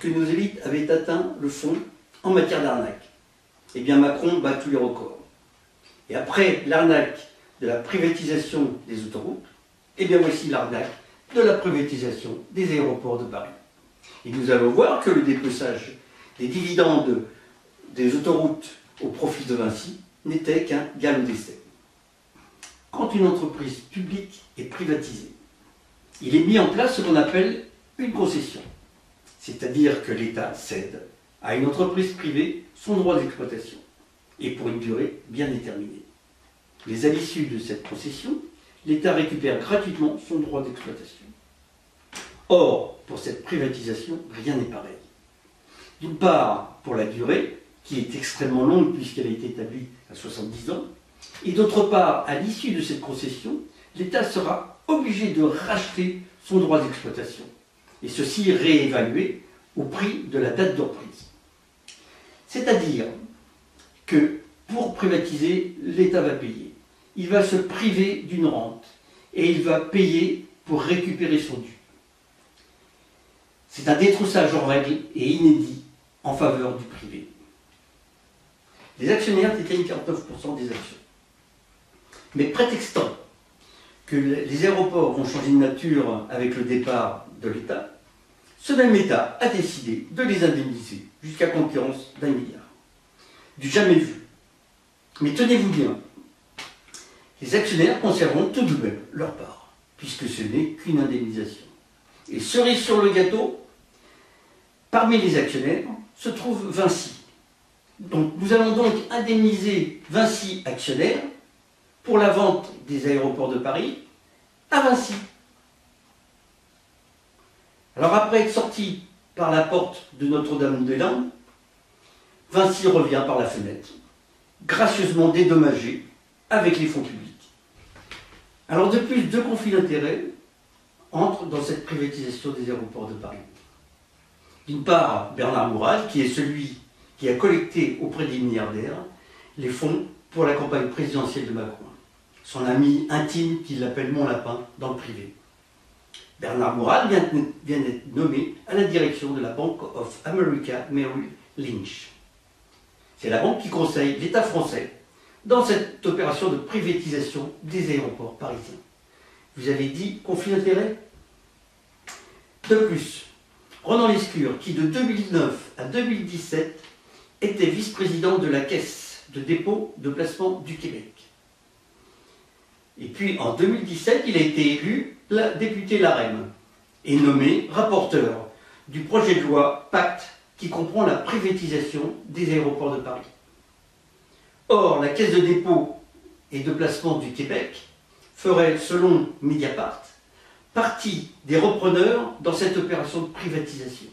que nos élites avaient atteint le fond en matière d'arnaque. Eh bien Macron bat tous les records. Et après l'arnaque de la privatisation des autoroutes, eh bien voici l'arnaque de la privatisation des aéroports de Paris. Et nous allons voir que le dépeçage des dividendes des autoroutes au profit de Vinci n'était qu'un galop d'essai. Quand une entreprise publique est privatisée, il est mis en place ce qu'on appelle une concession. C'est-à-dire que l'État cède à une entreprise privée son droit d'exploitation, et pour une durée bien déterminée. Mais à l'issue de cette concession, l'État récupère gratuitement son droit d'exploitation. Or, pour cette privatisation, rien n'est pareil. D'une part, pour la durée, qui est extrêmement longue puisqu'elle a été établie à 70 ans, et d'autre part, à l'issue de cette concession, l'État sera obligé de racheter son droit d'exploitation, et ceci réévalué au prix de la date de reprise. C'est-à-dire que pour privatiser, l'État va payer. Il va se priver d'une rente et il va payer pour récupérer son dû. C'est un détroussage en règle et inédit en faveur du privé. Les actionnaires détiennent 49% des actions. Mais prétextant que les aéroports vont changer de nature avec le départ de l'État, ce même État a décidé de les indemniser jusqu'à concurrence d'1 milliard. Du jamais vu. Mais tenez-vous bien, les actionnaires conserveront tout de même leur part, puisque ce n'est qu'une indemnisation. Et cerise sur le gâteau, parmi les actionnaires se trouve Vinci. Donc nous allons donc indemniser Vinci actionnaire pour la vente des aéroports de Paris à Vinci. Alors après être sorti par la porte de Notre-Dame-des-Landes, Vinci revient par la fenêtre, gracieusement dédommagé avec les fonds publics. Alors de plus, deux conflits d'intérêts entrent dans cette privatisation des aéroports de Paris. D'une part, Bernard Mourad, qui est celui qui a collecté auprès des milliardaires les fonds pour la campagne présidentielle de Macron. Son ami intime qui l'appelle mon lapin dans le privé. Bernard Mourad vient d'être nommé à la direction de la Bank of America Merrill Lynch. C'est la banque qui conseille l'État français dans cette opération de privatisation des aéroports parisiens. Vous avez dit conflit d'intérêts? De plus, Ronan Lescure, qui de 2009 à 2017 était vice-président de la Caisse de dépôt de placement du Québec. Et puis en 2017, il a été élu député LaREM et nommé rapporteur du projet de loi Pacte qui comprend la privatisation des aéroports de Paris. Or, la Caisse de dépôt et de placement du Québec ferait, selon Mediapart, partie des repreneurs dans cette opération de privatisation.